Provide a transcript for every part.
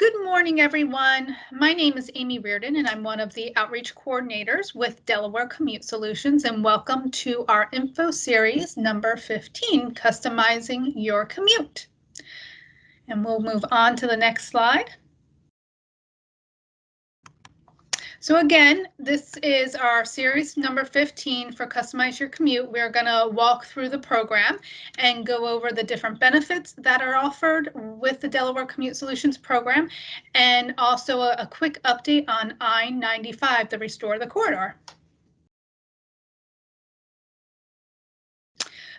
Good morning, everyone. My name is Amy Reardon, and I'm one of the outreach coordinators with Delaware Commute Solutions, and welcome to our info series number 15, Customizing Your Commute. And we'll move on to the next slide. So again, this is our series number 15 for Customize Your Commute. We're going to walk through the program and go over the different benefits that are offered with the Delaware Commute Solutions program, and also a quick update on I-95, the Restore the Corridor.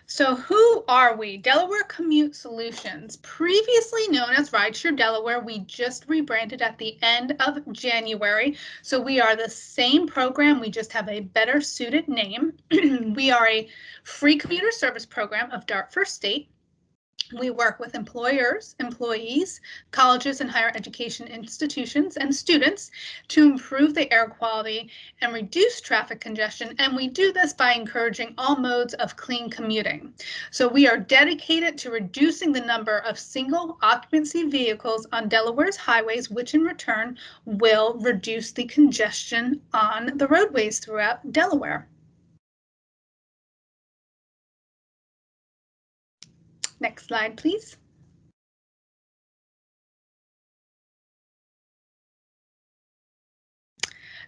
So who are we? Delaware Commute Solutions, previously known as Rideshare Delaware. We just rebranded at the end of January. So we are the same program, we just have a better suited name. We are a free commuter service program of DART First State. We work with employers, employees, colleges and higher education institutions and students to improve the air quality and reduce traffic congestion. And we do this by encouraging all modes of clean commuting. So we are dedicated to reducing the number of single occupancy vehicles on Delaware's highways, which in return will reduce the congestion on the roadways throughout Delaware. Next slide, please.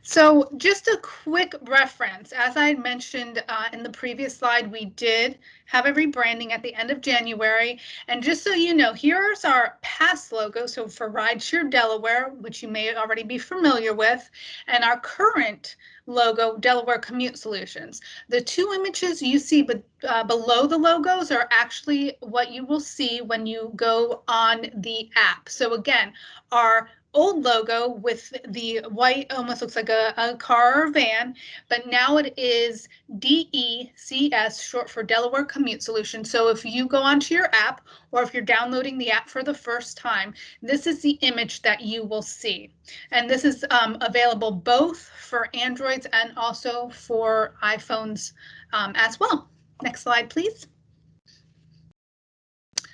So just a quick reference, as I mentioned in the previous slide, we did have a rebranding at the end of January. And just so you know, here's our past logo. So for Rideshare Delaware, which you may already be familiar with, and our current logo, Delaware Commute Solutions. The two images you see below the logos are actually what you will see when you go on the app. So again, our old logo with the white, almost looks like a car or van, but now it is DECS, short for Delaware Commute Solutions. So if you go onto your app, or if you're downloading the app for the first time, this is the image that you will see. And this is available both for Androids and also for iPhones as well. Next slide, please.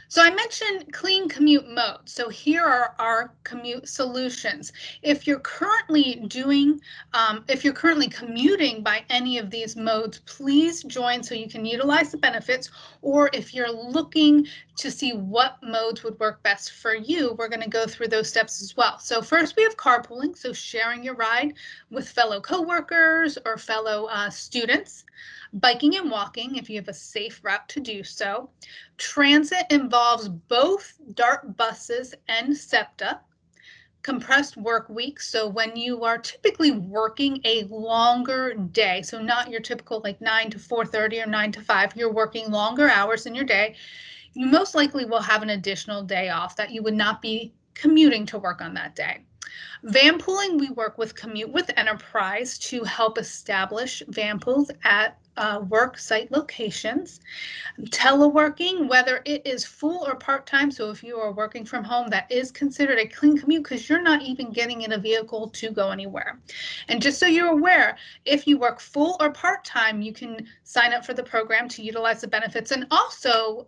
So I mentioned clean commute mode. So here are our commute solutions. If you're currently commuting by any of these modes, please join so you can utilize the benefits. Or if you're looking to see what modes would work best for you, we're going to go through those steps as well. So first we have carpooling, so sharing your ride with fellow coworkers or fellow students. Biking and walking, if you have a safe route to do so. Transit involves both DART buses and SEPTA. Compressed work weeks, so when you are typically working a longer day, so not your typical like 9 to 4:30 or 9 to 5, you're working longer hours in your day, you most likely will have an additional day off that you would not be commuting to work on that day. Van pooling, we work with Commute with Enterprise to help establish van pools at work site locations. Teleworking, whether it is full or part-time, so if you are working from home, that is considered a clean commute because you're not even getting in a vehicle to go anywhere. And just so you're aware, if you work full or part-time, you can sign up for the program to utilize the benefits, and also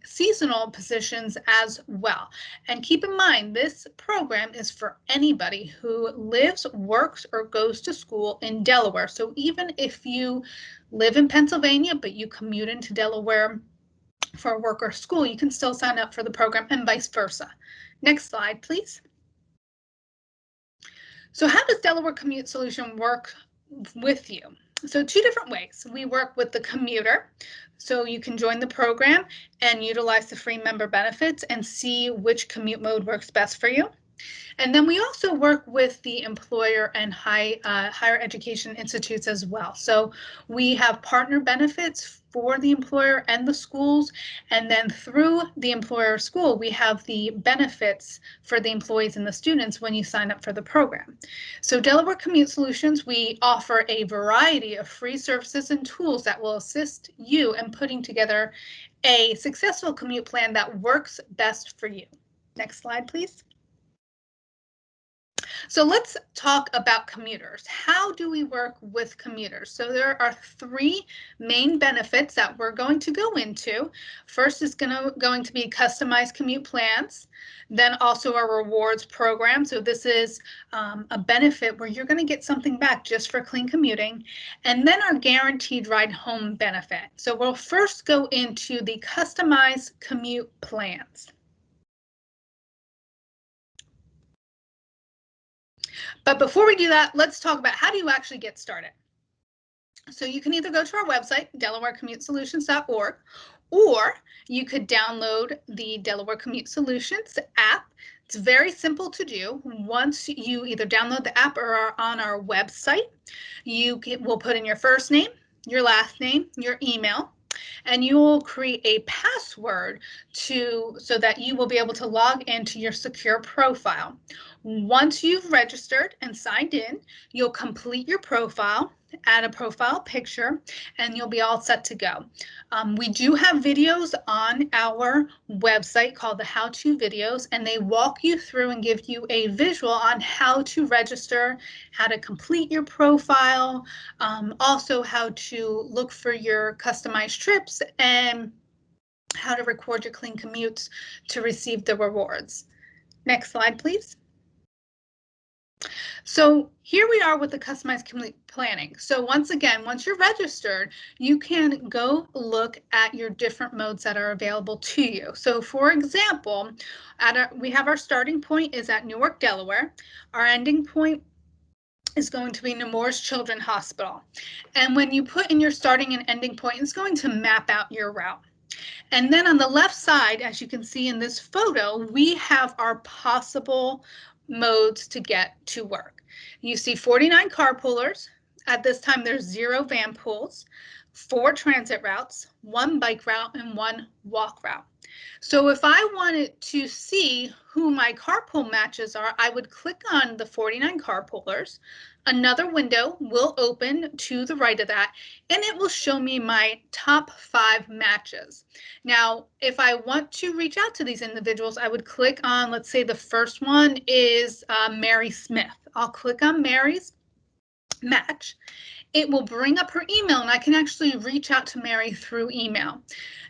seasonal positions as well. And keep in mind, this program is for anybody who lives, works, or goes to school in Delaware. So even if you live in Pennsylvania, but you commute into Delaware for work or school, you can still sign up for the program, and vice versa. Next slide, please. So how does Delaware Commute Solution work with you? So two different ways. We work with the commuter, so you can join the program and utilize the free member benefits and see which commute mode works best for you. And then we also work with the employer and higher education institutes as well. So we have partner benefits for the employer and the schools. And then through the employer school, we have the benefits for the employees and the students when you sign up for the program. So Delaware Commute Solutions, we offer a variety of free services and tools that will assist you in putting together a successful commute plan that works best for you. Next slide, please. So let's talk about commuters. How do we work with commuters? So there are three main benefits that we're going to go into. First is going to be customized commute plans. Then also our rewards program. So this is a benefit where you're going to get something back just for clean commuting. And then our guaranteed ride home benefit. So we'll first go into the customized commute plans. But before we do that, let's talk about how do you actually get started. So you can either go to our website, DelawareCommuteSolutions.org, or you could download the Delaware Commute Solutions app. It's very simple to do. Once you either download the app or are on our website, will put in your first name, your last name, your email, and you will create a password so that you will be able to log into your secure profile. Once you've registered and signed in, you'll complete your profile, add a profile picture, and you'll be all set to go. We do have videos on our website called the how-to videos, and they walk you through and give you a visual on how to register, how to complete your profile, also how to look for your customized trips, and how to record your clean commutes to receive the rewards. Next slide, please. So here we are with the customized commute planning. So once again, once you're registered, you can go look at your different modes that are available to you. So for example, we have our starting point is at Newark, Delaware. Our ending point is going to be Nemours Children's Hospital. And when you put in your starting and ending point, it's going to map out your route. And then on the left side, as you can see in this photo, we have our possible modes to get to work. You see 49 carpoolers. At this time, there's 0 van pools, 4 transit routes, 1 bike route, and 1 walk route. So if I wanted to see who my carpool matches are, I would click on the 49 carpoolers. Another window will open to the right of that, and it will show me my top 5 matches. Now, if I want to reach out to these individuals, I would click on, let's say the first one is Mary Smith. I'll click on Mary's match. It will bring up her email, and I can actually reach out to Mary through email.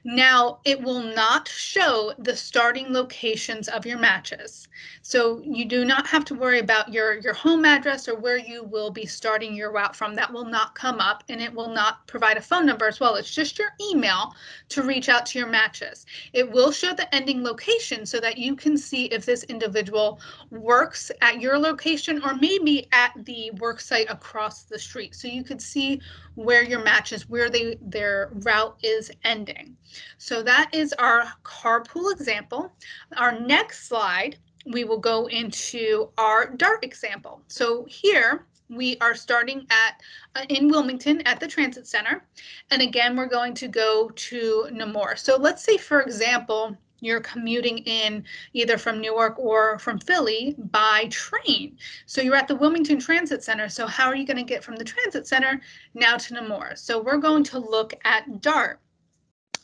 Now, it will not show the starting locations of your matches. So you do not have to worry about your home address or where you will be starting your route from. That will not come up, and it will not provide a phone number as well. It's just your email to reach out to your matches. It will show the ending location so that you can see if this individual works at your location or maybe at the work site across the street. So you could see where your matches, where their route is ending. So that is our carpool example. Our next slide, we will go into our DART example. So here we are starting at in Wilmington at the Transit Center. And again, we're going to go to Nemours. So let's say, for example, you're commuting in either from Newark or from Philly by train. So you're at the Wilmington Transit Center. So how are you going to get from the Transit Center now to Nemours? So we're going to look at DART.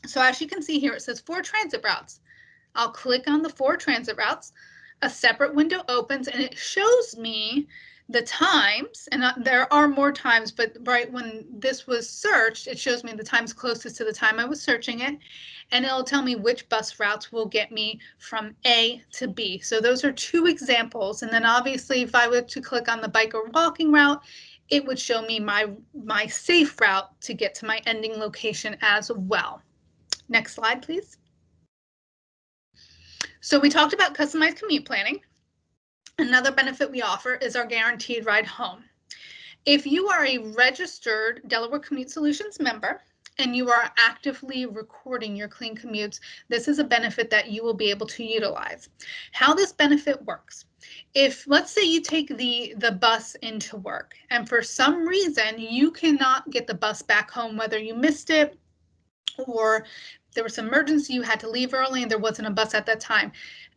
So as you can see here, it says 4 transit routes. I'll click on the 4 transit routes. A separate window opens and it shows me the times, and there are more times, but right when this was searched, it shows me the times closest to the time I was searching it, and it'll tell me which bus routes will get me from A to B. So those are 2 examples, and then obviously if I were to click on the bike or walking route, it would show me my safe route to get to my ending location as well. Next slide, please. So we talked about customized commute planning. Another benefit we offer is our guaranteed ride home. If you are a registered Delaware Commute Solutions member and you are actively recording your clean commutes, this is a benefit that you will be able to utilize. How this benefit works. If, let's say, you take the bus into work and for some reason you cannot get the bus back home, whether you missed it or there was some emergency, you had to leave early and there wasn't a bus at that time.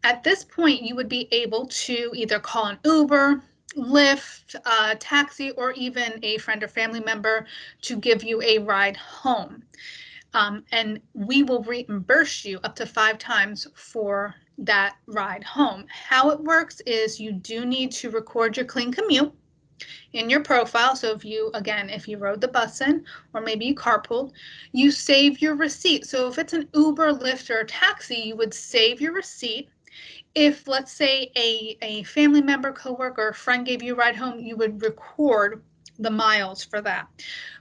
At this point, you would be able to either call an Uber, Lyft, taxi, or even a friend or family member to give you a ride home. and we will reimburse you up to 5 times for that ride home. How it works is you do need to record your clean commute in your profile. So if you, again, if you rode the bus in, or maybe you carpooled, you save your receipt. So if it's an Uber, Lyft, or a taxi, you would save your receipt. If, let's say, a family member, coworker, or friend gave you a ride home, you would record the miles for that.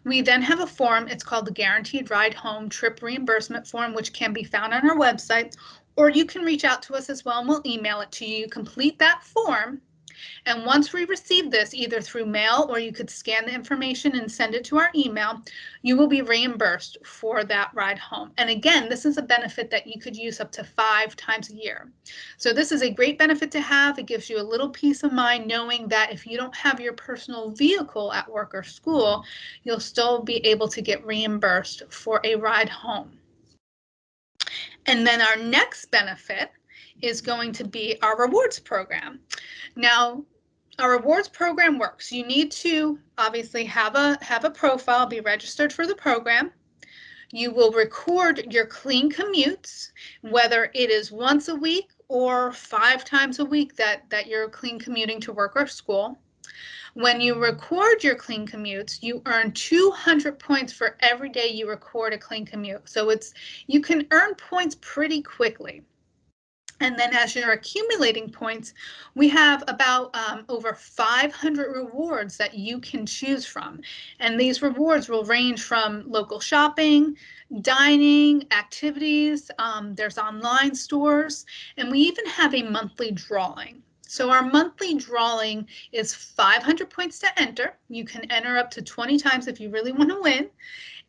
We then have a form. It's called the Guaranteed Ride Home Trip Reimbursement Form, which can be found on our website, or you can reach out to us as well and we'll email it to you. You complete that form, and once we receive this, either through mail or you could scan the information and send it to our email, you will be reimbursed for that ride home. And again, this is a benefit that you could use up to 5 times a year. So this is a great benefit to have. It gives you a little peace of mind knowing that if you don't have your personal vehicle at work or school, you'll still be able to get reimbursed for a ride home. And then our next benefit is going to be our rewards program. Now, our rewards program works. You need to obviously have a profile, be registered for the program. You will record your clean commutes, whether it is once a week or 5 times a week that you're clean commuting to work or school. When you record your clean commutes, you earn 200 points for every day you record a clean commute. So you can earn points pretty quickly. And then as you're accumulating points, we have about over 500 rewards that you can choose from. And these rewards will range from local shopping, dining, activities, there's online stores, and we even have a monthly drawing. So our monthly drawing is 500 points to enter. You can enter up to 20 times if you really want to win.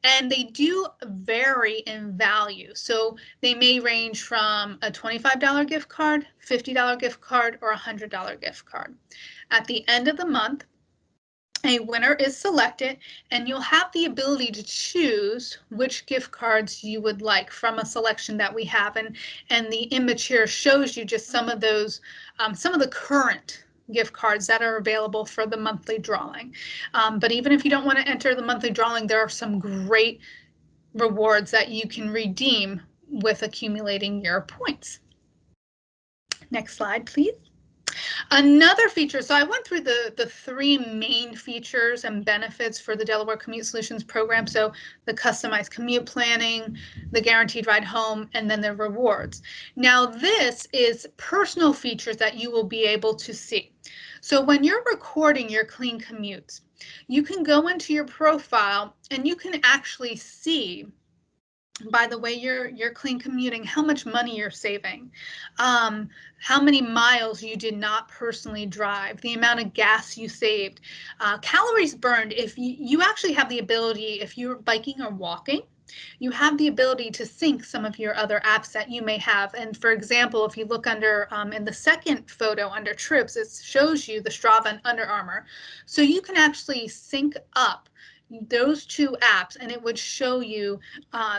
And they do vary in value. So they may range from a $25 gift card, $50 gift card, or a $100 gift card. At the end of the month, a winner is selected, and you'll have the ability to choose which gift cards you would like from a selection that we have. And the image here shows you just some of those, some of the current gift cards that are available for the monthly drawing. But even if you don't want to enter the monthly drawing, there are some great rewards that you can redeem with accumulating your points. Next slide, please. Another feature, so I went through the 3 main features and benefits for the Delaware Commute Solutions program. So the customized commute planning, the guaranteed ride home, and then the rewards. Now this is personal features that you will be able to see. So when you're recording your clean commutes, you can go into your profile and you can actually see, by the way you're clean commuting, how much money you're saving, how many miles you did not personally drive, the amount of gas you saved, calories burned. If you actually have the ability, if you're biking or walking, you have the ability to sync some of your other apps that you may have. And for example, if you look under in the second photo under trips, it shows you the Strava and Under Armour. So you can actually sync up those 2 apps and it would show you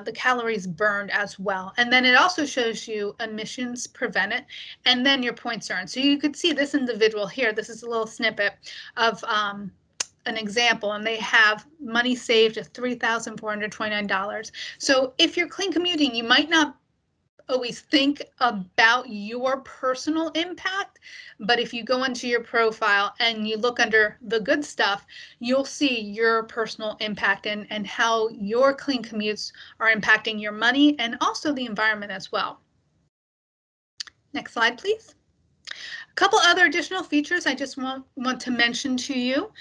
the calories burned as well. And then it also shows you emissions prevented and then your points earned. So you could see this individual here. This is a little snippet of an example, and they have money saved of $3,429. So if you're clean commuting, you might not always think about your personal impact, but if you go into your profile and you look under the good stuff, you'll see your personal impact and how your clean commutes are impacting your money and also the environment as well. Next slide, please. A couple other additional features I just want to mention to you.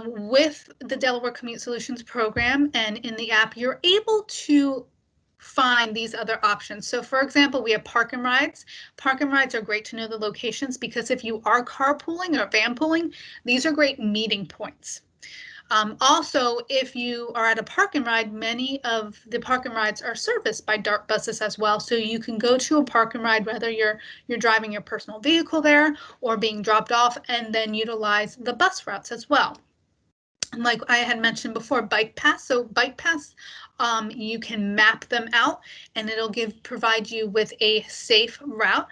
With the Delaware Commute Solutions program and in the app, you're able to find these other options. So for example, we have park and rides. Park and rides are great to know the locations because if you are carpooling or van pooling, these are great meeting points. Also, if you are at a park and ride, many of the park and rides are serviced by DART buses as well. So you can go to a park and ride, whether you're driving your personal vehicle there or being dropped off, and then utilize the bus routes as well. And like I had mentioned before, Bike Pass. So Bike Pass, you can map them out and it'll provide you with a safe route.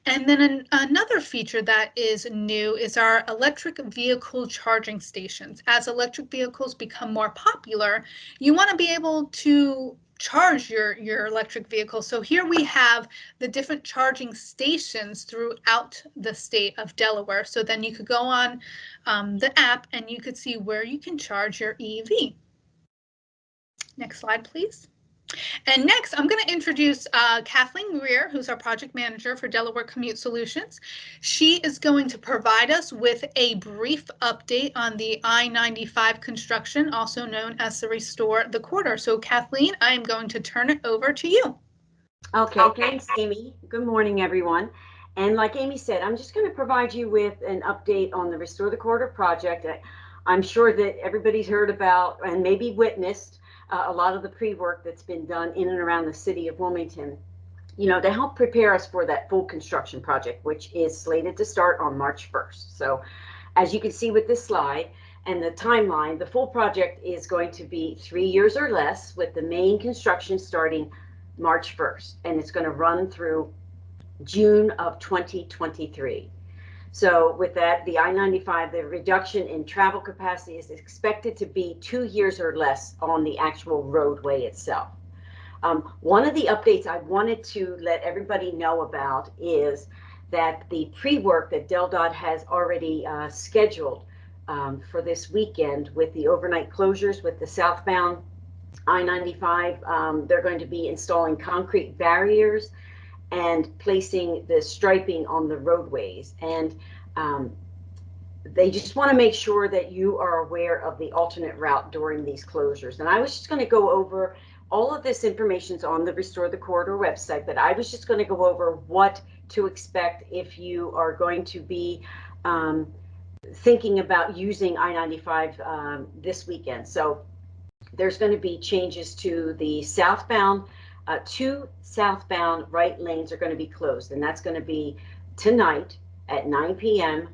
And then another feature that is new is our electric vehicle charging stations. As electric vehicles become more popular, you want to be able to charge your electric vehicle. So here we have the different charging stations throughout the state of Delaware. So then you could go on the app and you could see where you can charge your EV. Next slide, please. And next, I'm going to introduce Kathleen Greer, who's our project manager for Delaware Commute Solutions. She is going to provide us with a brief update on the I-95 construction, also known as the Restore the Corridor. So Kathleen, I am going to turn it over to you. Okay, thanks, Amy. Good morning, everyone. And like Amy said, I'm just going to provide you with an update on the Restore the Corridor project. I'm sure that everybody's heard about and maybe witnessed a lot of the pre-work that's been done in and around the city of Wilmington, to help prepare us for that full construction project, which is slated to start on March 1st. So as you can see with this slide and the timeline, the full project is going to be 3 years or less, with the main construction starting March 1st, and it's going to run through June of 2023. So with that, the I-95, the reduction in travel capacity is expected to be 2 years or less on the actual roadway itself. One of the updates I wanted to let everybody know about is that the pre-work that DelDOT has already scheduled for this weekend, with the overnight closures with the southbound I-95, they're going to be installing concrete barriers and placing the striping on the roadways. And they just want to make sure that you are aware of the alternate route during these closures. And I was just going to go over all of this information on the Restore the Corridor website, but I was just going to go over what to expect if you are going to be thinking about using I-95 this weekend. So there's going to be changes to the southbound. Two southbound right lanes are going to be closed, and that's going to be tonight at 9 p.m.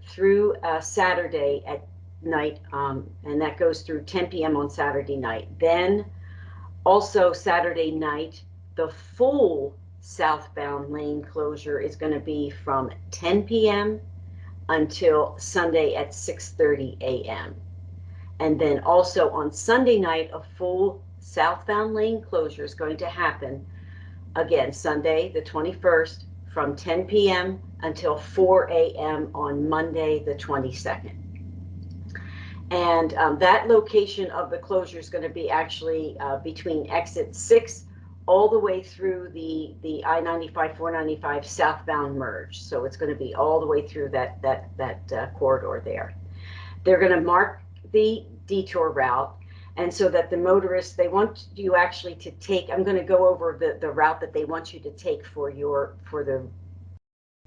through Saturday at night, and that goes through 10 p.m. on Saturday night. Then also Saturday night, the full southbound lane closure is going to be from 10 p.m. until Sunday at 6:30 a.m. And then also on Sunday night, a full southbound lane closure is going to happen again Sunday the 21st from 10 p.m. until 4 a.m. on Monday the 22nd. And that location of the closure is going to be actually between exit 6 all the way through the I-95 495 southbound merge. So it's going to be all the way through that corridor there. They're going to mark the detour route, and so that the motorists, they want you actually to take, I'm going to go over the route that they want you to take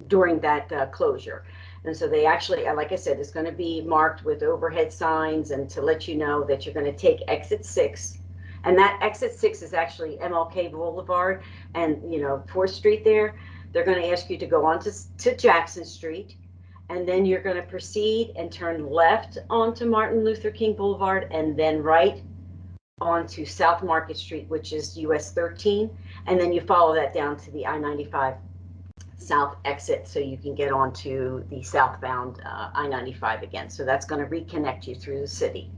during that closure. And so they actually, like I said, it's going to be marked with overhead signs and to let you know that you're going to take exit 6. And that exit 6 is actually MLK Boulevard and 4th Street there. They're going to ask you to go on to Jackson Street, and then you're going to proceed and turn left onto Martin Luther King Boulevard, and then right onto South Market Street, which is US 13. And then you follow that down to the I-95 South exit, so you can get onto the southbound I-95 again. So that's going to reconnect you through the city.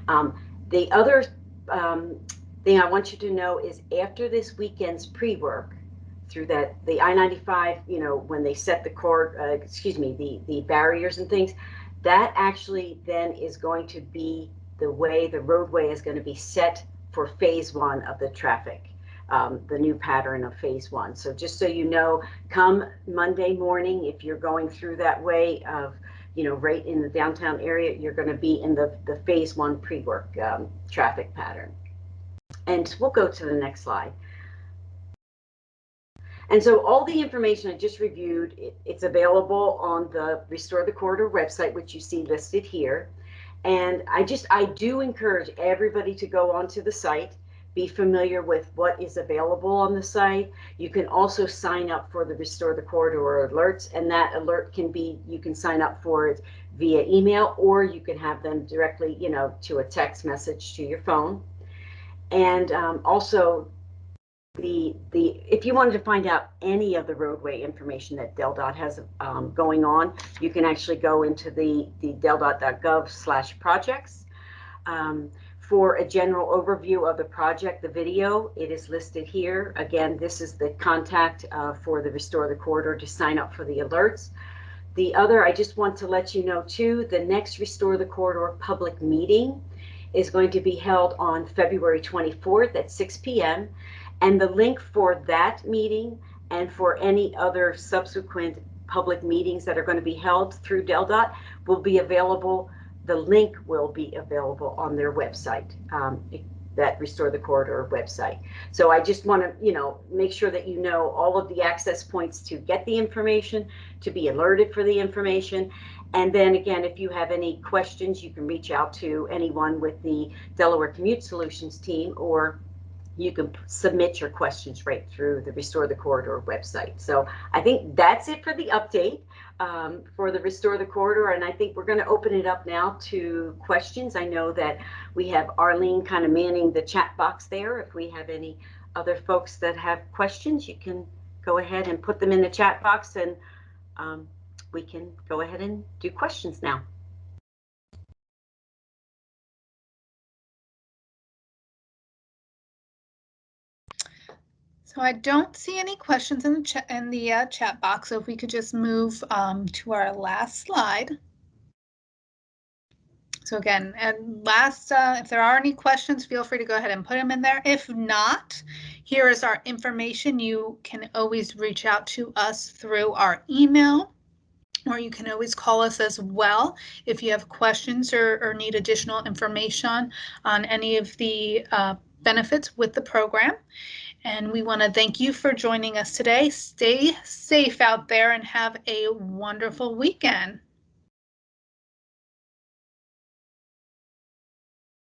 The other thing I want you to know is after this weekend's pre-work, through the I-95, when they set the barriers and things, that actually then is going to be the way the roadway is going to be set for phase 1 of the traffic, the new pattern of phase 1. So just so you know, come Monday morning, if you're going through that way of, right in the downtown area, you're going to be in the phase 1 pre-work traffic pattern. And we'll go to the next slide. And so all the information I just reviewed, it's available on the Restore the Corridor website, which you see listed here. And I do encourage everybody to go onto the site, be familiar with what is available on the site. You can also sign up for the Restore the Corridor alerts, and that alert can be, you can sign up for it via email, or you can have them directly, to a text message to your phone. And also, if you wanted to find out any of the roadway information that DelDOT has going on, you can actually go into the DelDOT.gov/projects. For a general overview of the project, the video, it is listed here. Again, this is the contact for the Restore the Corridor to sign up for the alerts. The other, I just want to let you know too, the next Restore the Corridor public meeting is going to be held on February 24th at 6 p.m. And the link for that meeting and for any other subsequent public meetings that are going to be held through DelDOT will be available. The link will be available on their website, that Restore the Corridor website. So I just want to, make sure that you know all of the access points to get the information, to be alerted for the information. And then again, if you have any questions, you can reach out to anyone with the Delaware Commute Solutions team, or you can submit your questions right through the Restore the Corridor website. So I think that's it for the update for the Restore the Corridor. And I think we're going to open it up now to questions. I know that we have Arlene kind of manning the chat box there. If we have any other folks that have questions, you can go ahead and put them in the chat box, and we can go ahead and do questions now. So I don't see any questions in the chat box. So if we could just move to our last slide. So again, and last, if there are any questions, feel free to go ahead and put them in there. If not, here is our information. You can always reach out to us through our email, or you can always call us as well if you have questions or need additional information on any of the benefits with the program. And we want to thank you for joining us today. Stay safe out there and have a wonderful weekend.